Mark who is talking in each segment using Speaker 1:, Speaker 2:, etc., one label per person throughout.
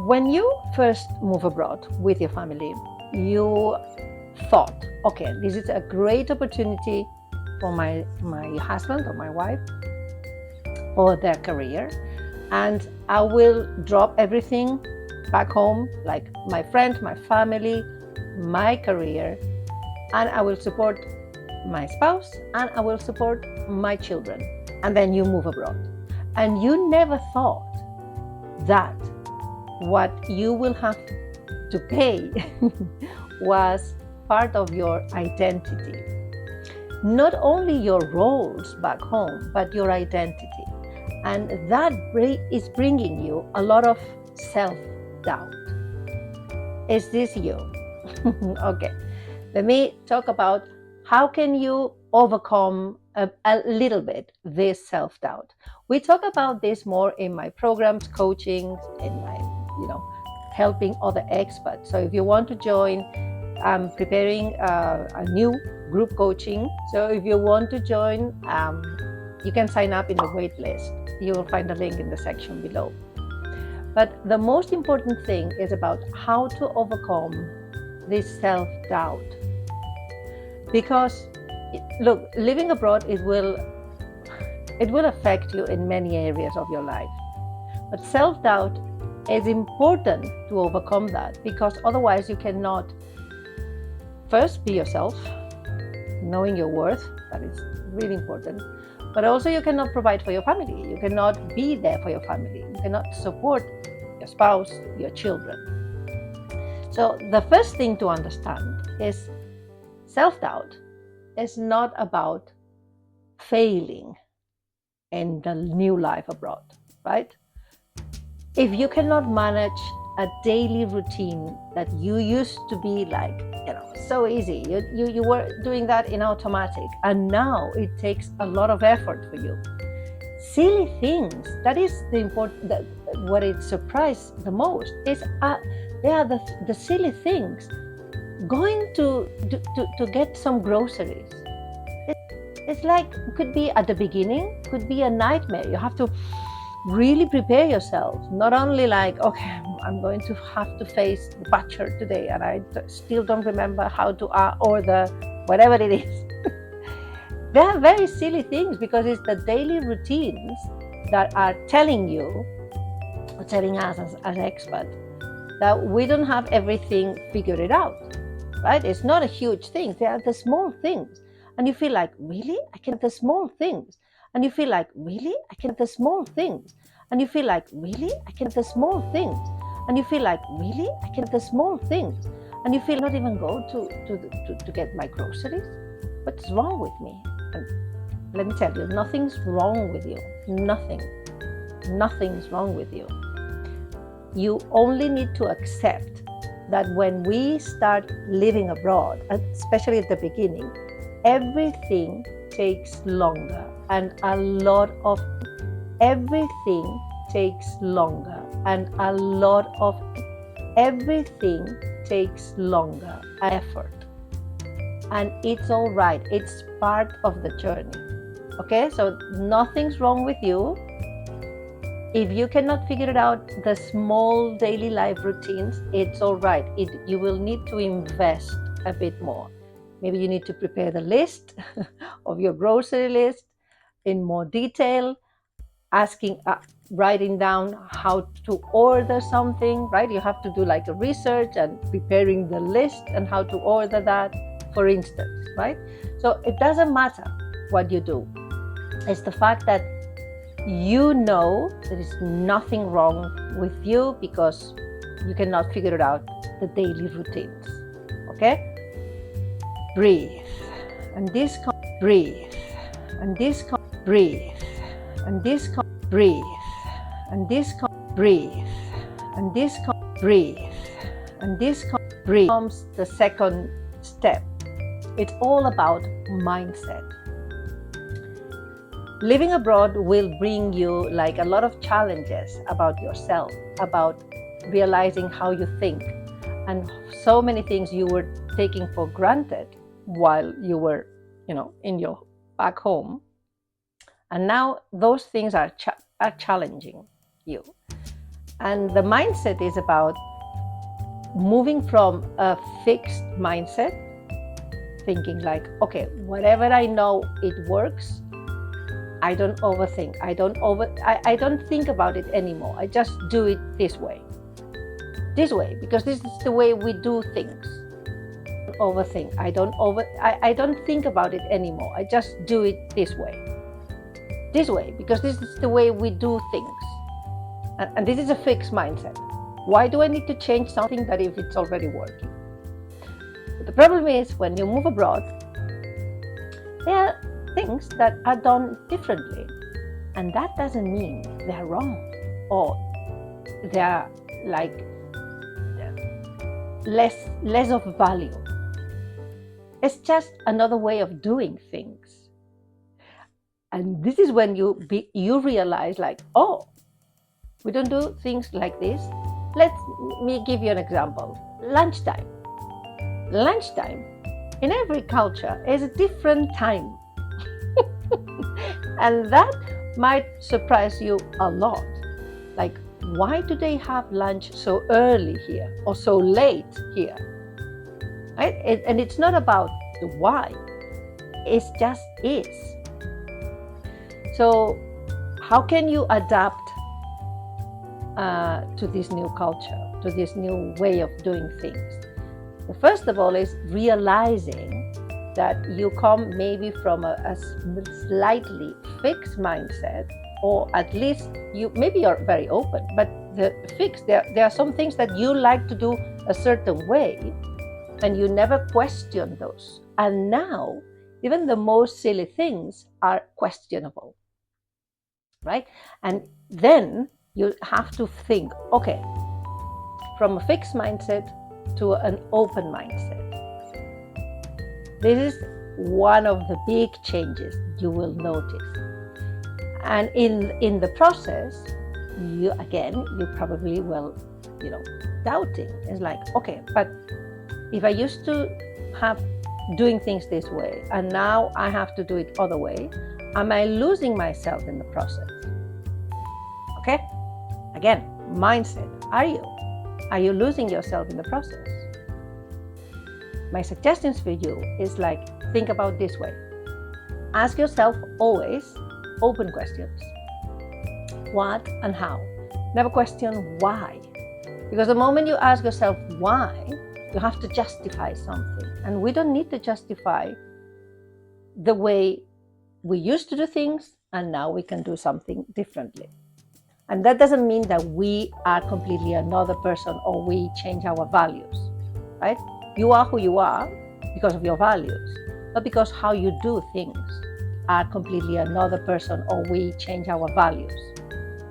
Speaker 1: When you first move abroad with your family, you thought, okay, this is a great opportunity for my husband or my wife or their career, and I will drop everything back home, like my friend, my family, my career, and I will support my spouse and I will support my children. And then you move abroad. And you never thought that what you will have to pay was part of your identity. Not only your roles back home, but your identity. And that is bringing you a lot of self-doubt. Is this you? Okay, let me talk about how can you overcome a little bit this self-doubt. We talk about this more in my programs, coaching, in my, helping other experts. So if you want to join, I'm preparing a new group coaching. So if you want to join, you can sign up in the wait list. You will find the link in the section below. But the most important thing is about how to overcome this self-doubt. Because, look, living abroad, it will affect you in many areas of your life. But self-doubt is important to overcome that, because otherwise you cannot first be yourself, knowing your worth, that is really important, but also you cannot provide for your family. You cannot be there for your family. You cannot support your spouse, your children. So the first thing to understand is self-doubt is not about failing in the new life abroad, right? If you cannot manage a daily routine that you used to be like, so easy, you were doing that in automatic, and now it takes a lot of effort for you. Silly things, that is the important, what it surprised the most is they are the silly things. Going to get some groceries, it's like, could be at the beginning, could be a nightmare. You have to really prepare yourself. Not only like, okay, I'm going to have to face the butcher today and I still don't remember how to order whatever it is. They are very silly things, because it's the daily routines that are telling you, or telling us as experts, that we don't have everything figured out, right? It's not a huge thing. They are the small things. And you feel like, really? I can the small things. And you feel like, really? I can the small things. And you feel like, really? I can the small things. And you feel like, really? I can the small things. And you feel not even go to get my groceries. What's wrong with me? And let me tell you, nothing's wrong with you. Nothing's wrong with you. You only need to accept that when we start living abroad, especially at the beginning, everything takes longer, and a lot of everything takes longer, and a lot of everything takes longer effort. And it's all right. It's part of the journey. Okay, so nothing's wrong with you. If you cannot figure it out, the small daily life routines, it's all right. You will need to invest a bit more. Maybe you need to prepare the list of your grocery list in more detail, writing down how to order something, right? You have to do like a research and preparing the list and how to order that, for instance, right? So it doesn't matter what you do. It's the fact that you know there is nothing wrong with you because you cannot figure it out, the daily routines, okay? Breathe, and this breathe, and this breathe, and this breathe, and this breathe, and this breathe, and this breathe comes the second step. It's all about mindset. Living abroad will bring you like a lot of challenges about yourself, about realizing how you think, and so many things you were taking for granted while you were, in your back home. And now those things are challenging you. And the mindset is about moving from a fixed mindset, thinking like, okay, whatever I know it works, I don't overthink. I don't think about it anymore. I just do it this way, because this is the way we do things. Overthink. I don't think about it anymore. I just do it this way, because this is the way we do things. And this is a fixed mindset. Why do I need to change something that if it's already working? But the problem is when you move abroad, there are things that are done differently. And that doesn't mean they're wrong or they're like less of value. It's just another way of doing things. And this is when you realize like, oh, we don't do things like this. Let me give you an example. Lunchtime in every culture is a different time. And that might surprise you a lot. Like, why do they have lunch so early here or so late here? Right? And it's not about the why. It just is. So how can you adapt to this new culture, to this new way of doing things? The first of all is realizing that you come maybe from a slightly fixed mindset, or at least you're very open, but the fixed, there are some things that you like to do a certain way and you never question those. And now even the most silly things are questionable, right? And then you have to think, okay, from a fixed mindset to an open mindset. This is one of the big changes you will notice. And in the process, you probably will, doubting. It's like, okay, but if I used to have doing things this way and now I have to do it other way, am I losing myself in the process? Okay, again, mindset. Are you losing yourself in the process? My suggestions for you is like, think about this way. Ask yourself always open questions. What and how? Never question why. Because the moment you ask yourself why, you have to justify something. And we don't need to justify the way we used to do things and now we can do something differently. And that doesn't mean that we are completely another person or we change our values, right? You are who you are because of your values, not because how you do things are completely another person or we change our values.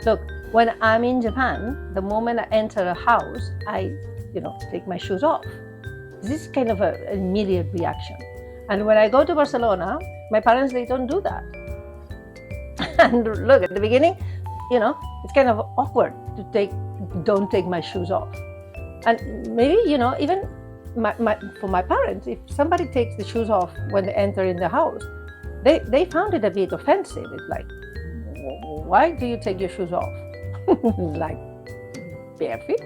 Speaker 1: Look, when I'm in Japan, the moment I enter a house, I take my shoes off. This is kind of an immediate reaction. And when I go to Barcelona, my parents, they don't do that. And look, at the beginning, it's kind of awkward to don't take my shoes off. And maybe, even for my parents, if somebody takes the shoes off when they enter in the house, they found it a bit offensive. It's like, why do you take your shoes off? Like, bare feet?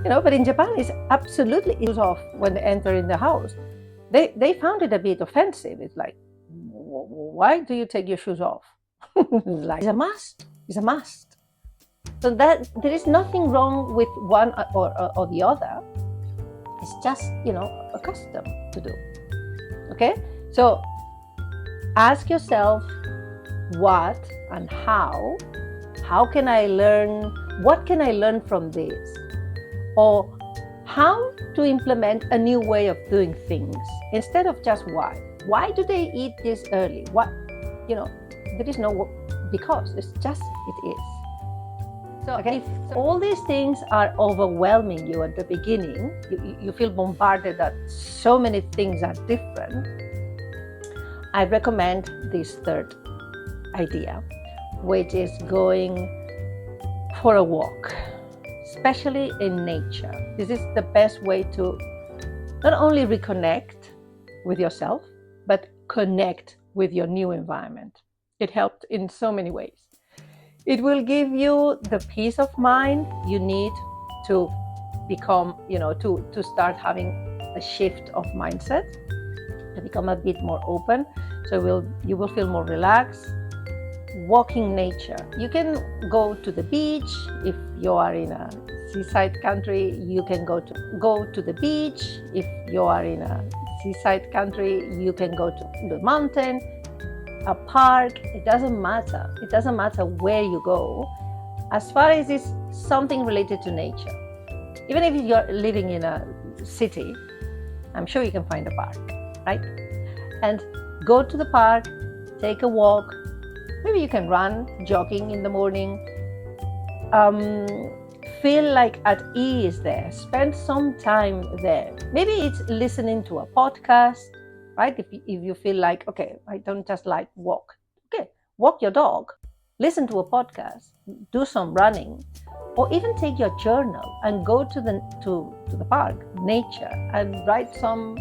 Speaker 1: But in Japan, it's absolutely shoes off when they enter in the house. They found it a bit offensive. It's like, why do you take your shoes off? Like, it's a must. It's a must. So that there is nothing wrong with one or the other. It's just, a custom to do. Okay? So ask yourself what and how. How can I learn? What can I learn from this? Or how to implement a new way of doing things instead of just why. Why do they eat this early? What, there is no because. It's just, it is. So okay, if all these things are overwhelming you at the beginning, you feel bombarded that so many things are different, I recommend this third idea, which is going for a walk, especially in nature. This is the best way to not only reconnect with yourself, but connect with your new environment. It helped in so many ways. It will give you the peace of mind you need to become, to start having a shift of mindset, to become a bit more open. So you will feel more relaxed. Walking nature. You can go to the beach. If you are in a seaside country, you can go to the beach. If you are in a seaside country, you can go to the mountain, a park. It doesn't matter. It doesn't matter where you go, as far as it's something related to nature. Even if you're living in a city, I'm sure you can find a park, right? And go to the park, take a walk. Maybe you can run, jogging in the morning. Feel like at ease there. Spend some time there. Maybe it's listening to a podcast, right? If you feel like, okay, I don't just like walk. Okay, walk your dog. Listen to a podcast. Do some running. Or even take your journal and go to the park, nature, and write some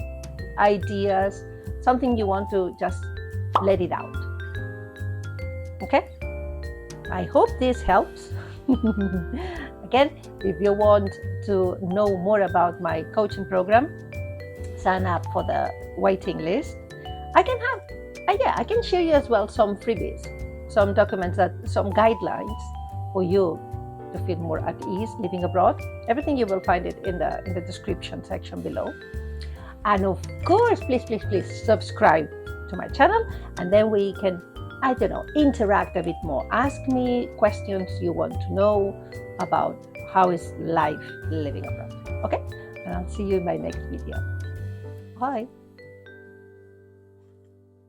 Speaker 1: ideas, something you want to just let it out. Okay? I hope this helps. Again, if you want to know more about my coaching program, sign up for the waiting list. I can share you as well some freebies, some documents, some guidelines for you to feel more at ease living abroad. Everything you will find it in the description section below. And of course, please subscribe to my channel, and then we can, interact a bit more. Ask me questions you want to know about how is life living abroad. Okay? And I'll see you in my next video. Bye.